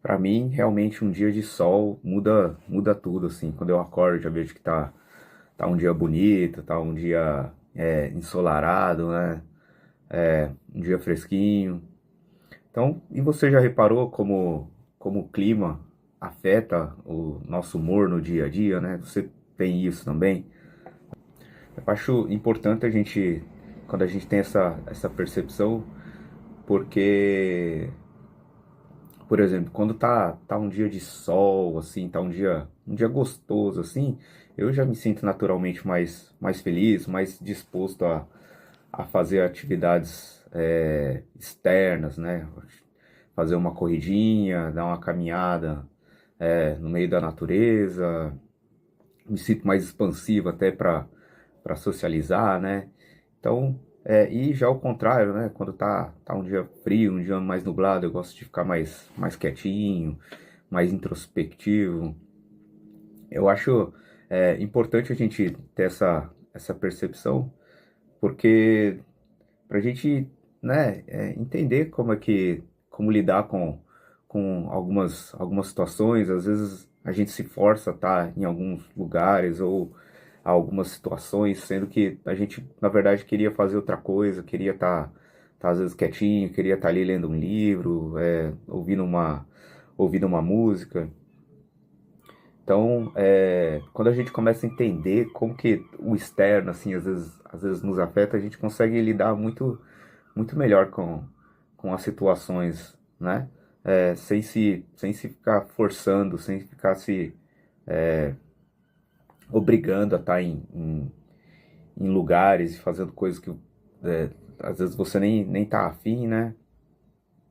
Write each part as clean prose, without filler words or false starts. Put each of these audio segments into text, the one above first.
Para mim, realmente um dia de sol muda tudo, assim. Quando eu acordo, já vejo que tá um dia bonito, tá um dia ensolarado, né? Um dia fresquinho. Então, e você já reparou como o clima afeta o nosso humor no dia a dia, né? Você tem isso também? Eu acho importante a gente, quando a gente tem essa percepção, porque por exemplo, quando tá um dia de sol, assim, tá um dia gostoso, assim, eu já me sinto naturalmente mais feliz, mais disposto a fazer atividades externas, né? Fazer uma corridinha, dar uma caminhada no meio da natureza, me sinto mais expansivo até para socializar, né? Então, e já ao contrário, né? Quando tá um dia frio, um dia mais nublado, eu gosto de ficar mais quietinho, mais introspectivo. Eu acho importante a gente ter essa percepção, porque pra gente, né, entender como lidar com algumas situações, às vezes a gente se força a estar em alguns lugares ou algumas situações, sendo que a gente, na verdade, queria fazer outra coisa, queria estar às vezes quietinho, queria estar ali lendo um livro, ouvindo uma música. Então, quando a gente começa a entender como que o externo, assim, às vezes nos afeta, a gente consegue lidar muito melhor com as situações, né? Sem se ficar forçando, sem ficar se obrigando a estar em lugares e fazendo coisas que às vezes você nem tá afim, né?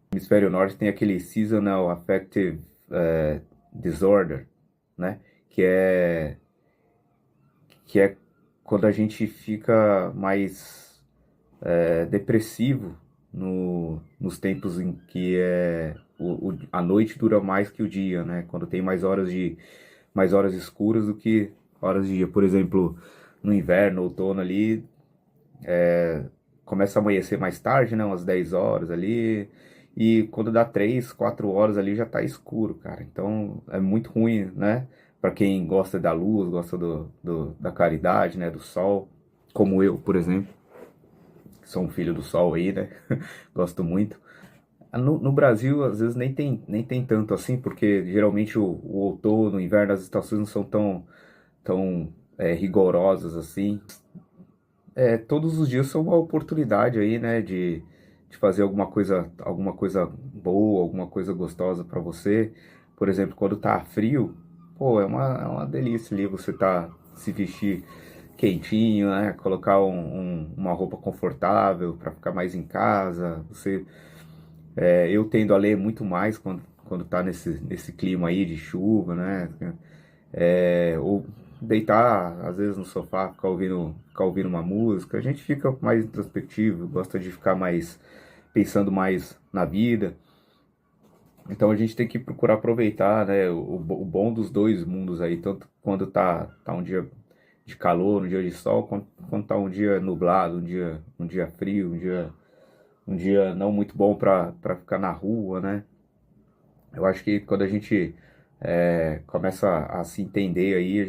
No hemisfério norte tem aquele Seasonal Affective Disorder, né? Que é, que é quando a gente fica mais depressivo nos tempos em que a noite dura mais que o dia, né? Quando tem mais horas escuras do que horas de dia. Por exemplo, no inverno, outono ali, começa a amanhecer mais tarde, né? Umas 10 horas ali. E quando dá 3 4 horas ali já tá escuro, cara. Então é muito ruim, né? Pra quem gosta da luz, gosta da claridade, né? Do sol. Como eu, por exemplo. Sou um filho do sol aí, né? Gosto muito. No Brasil, às vezes nem tem tanto assim, porque geralmente o outono, o inverno, as estações não são tão rigorosas assim. Todos os dias são uma oportunidade aí, né, de fazer alguma coisa boa, alguma coisa gostosa para você. Por exemplo, quando tá frio, pô, é uma delícia ali você se vestir quentinho, né, colocar uma roupa confortável para ficar mais em casa. Eu tendo a ler muito mais quando tá nesse clima aí de chuva, né? Ou deitar, às vezes, no sofá, ficar ouvindo uma música. A gente fica mais introspectivo, gosta de ficar pensando mais na vida. Então a gente tem que procurar aproveitar, né, o bom dos dois mundos aí, tanto quando tá um dia de calor, um dia de sol, quando tá um dia nublado, um dia frio, um dia não muito bom para ficar na rua, né? Eu acho que quando a gente começa a se entender aí,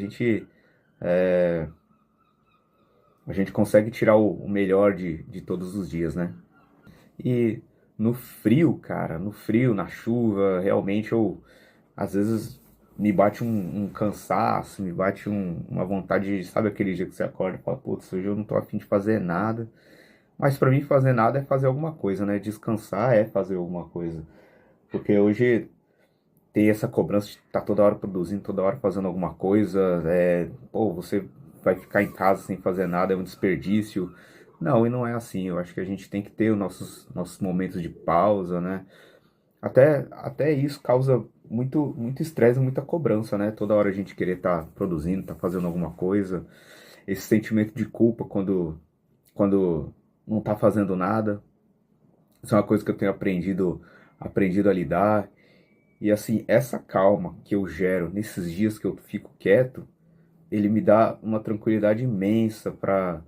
a gente consegue tirar o melhor de todos os dias, né? E no frio, cara, no frio, na chuva, realmente às vezes me bate um cansaço, me bate uma vontade de, sabe aquele dia que você acorda e fala, putz, hoje eu não tô afim de fazer nada. Mas pra mim fazer nada é fazer alguma coisa, né? Descansar é fazer alguma coisa. Porque hoje ter essa cobrança de estar toda hora produzindo, toda hora fazendo alguma coisa, pô, você vai ficar em casa sem fazer nada, é um desperdício. Não, e não é assim. Eu acho que a gente tem que ter os nossos momentos de pausa, né? Até isso causa muito estresse, muita cobrança, né? Toda hora a gente querer estar produzindo, estar fazendo alguma coisa. Esse sentimento de culpa quando não está fazendo nada. Isso é uma coisa que eu tenho aprendido a lidar. E assim, essa calma que eu gero nesses dias que eu fico quieto, ele me dá uma tranquilidade imensa para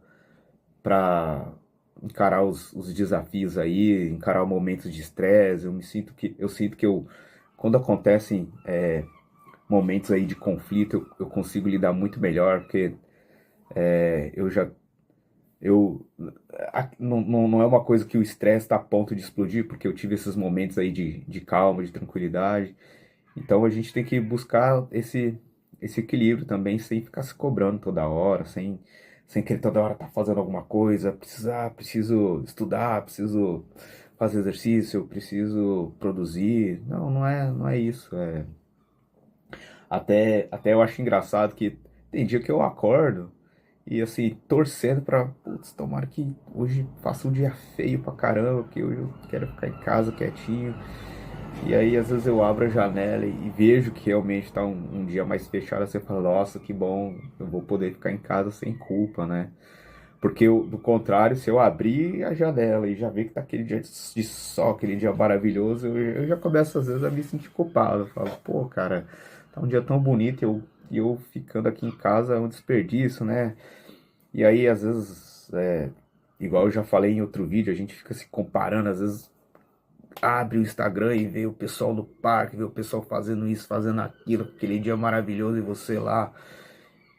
encarar os desafios aí, encarar momentos de estresse. Eu sinto que eu quando acontecem momentos aí de conflito, eu consigo lidar muito melhor, porque eu já eu não é uma coisa que o estresse está a ponto de explodir, porque eu tive esses momentos aí de calma, de tranquilidade. Então a gente tem que buscar esse equilíbrio também, sem ficar se cobrando toda hora, sem querer toda hora estar fazendo alguma coisa, preciso estudar, preciso fazer exercício, preciso produzir. Não, não é isso. Até eu acho engraçado que tem dia que eu acordo e assim, torcendo pra, putz, tomara que hoje faça um dia feio pra caramba, porque hoje eu quero ficar em casa quietinho. E aí, às vezes, eu abro a janela e vejo que realmente está um dia mais fechado. Você fala, nossa, que bom, eu vou poder ficar em casa sem culpa, né? Porque, do contrário, se eu abrir a janela e já ver que tá aquele dia de sol, aquele dia maravilhoso, eu já começo, às vezes, a me sentir culpado. Eu falo, pô, cara, tá um dia tão bonito e eu ficando aqui em casa é um desperdício, né? E aí, às vezes, igual eu já falei em outro vídeo, a gente fica se comparando, às vezes abre o Instagram e vê o pessoal no parque, vê o pessoal fazendo isso, fazendo aquilo, aquele dia maravilhoso e você lá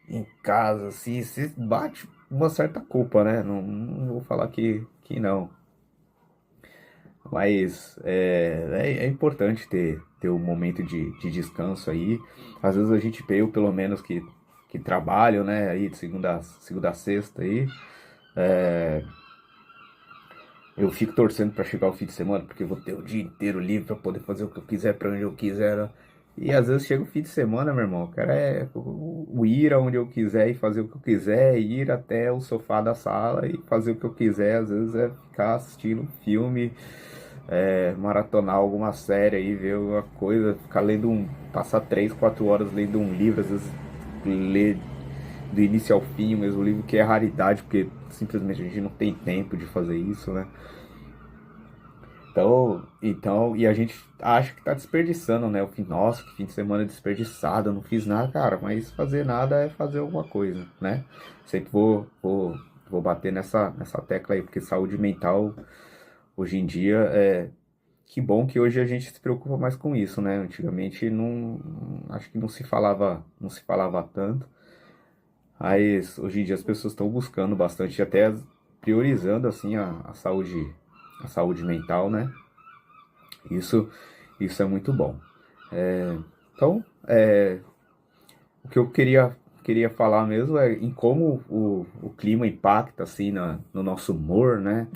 em casa, assim, você bate uma certa culpa, né? Não vou falar que não. Mas é importante ter um momento de descanso aí. Às vezes a gente, eu pelo menos que trabalho, né, aí de segunda a sexta aí, eu fico torcendo para chegar o fim de semana, porque eu vou ter o dia inteiro livre para poder fazer o que eu quiser, para onde eu quiser, né? E às vezes chega o fim de semana, meu irmão, cara, o ir aonde eu quiser e fazer o que eu quiser, ir até o sofá da sala e fazer o que eu quiser. Às vezes é ficar assistindo um filme, maratonar alguma série aí, ver alguma coisa, ficar lendo passar 3, 4 horas lendo um livro, às vezes ler do início ao fim o mesmo livro, que é raridade, porque simplesmente a gente não tem tempo de fazer isso, né? Então, e a gente acha que tá desperdiçando, né? O fim, nossa, que fim de semana desperdiçado, eu não fiz nada, cara, mas fazer nada é fazer alguma coisa, né? Sempre vou bater nessa tecla aí, porque saúde mental, hoje em dia, que bom que hoje a gente se preocupa mais com isso, né? Antigamente acho que não se falava tanto, mas hoje em dia as pessoas estão buscando bastante, até priorizando, assim, a saúde mental, né? Isso, isso é muito bom. Então, o que eu queria falar mesmo é em como o clima impacta assim no nosso humor, né?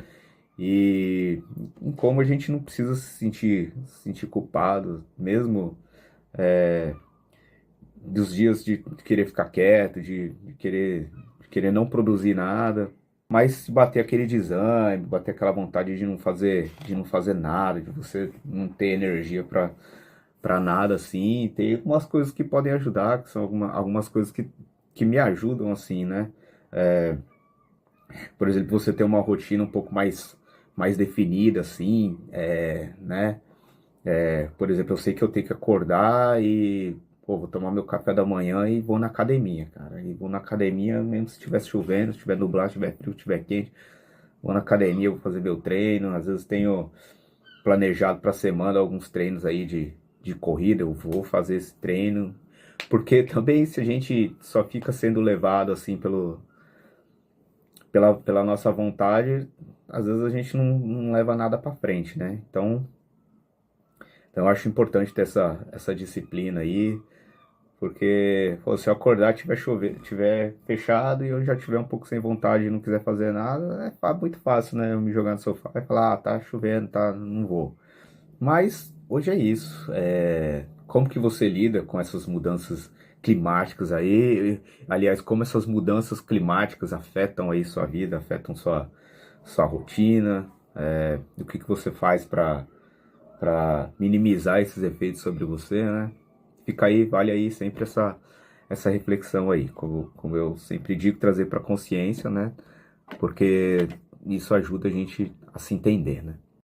E em como a gente não precisa se sentir culpado, mesmo dos dias de querer ficar quieto, de querer não produzir nada, mas se bater aquele desânimo, bater aquela vontade de não fazer nada, de você não ter energia para nada assim. Tem algumas coisas que podem ajudar, que são algumas coisas que me ajudam assim, né? Por exemplo, você ter uma rotina um pouco mais definida assim, né? Por exemplo, eu sei que eu tenho que acordar e pô, vou tomar meu café da manhã e vou na academia, cara. E vou na academia mesmo se estiver chovendo, se estiver nublado, se estiver frio, se estiver quente. Vou na academia, vou fazer meu treino. Às vezes tenho planejado para semana alguns treinos aí de corrida. Eu vou fazer esse treino. Porque também se a gente só fica sendo levado assim pela nossa vontade, às vezes a gente não leva nada para frente, né? Então eu acho importante ter essa disciplina aí, porque pô, se eu acordar, tiver chover, tiver fechado e eu já tiver um pouco sem vontade e não quiser fazer nada, muito fácil, né? Eu me jogar no sofá e falar, tá chovendo, tá, não vou. Mas hoje é isso. Como que você lida com essas mudanças climáticas aí? Aliás, como essas mudanças climáticas afetam aí sua vida, afetam sua rotina? O que você faz para minimizar esses efeitos sobre você, né? Fica aí, vale aí sempre essa reflexão aí, como eu sempre digo, trazer para consciência, né? Porque isso ajuda a gente a se entender, né?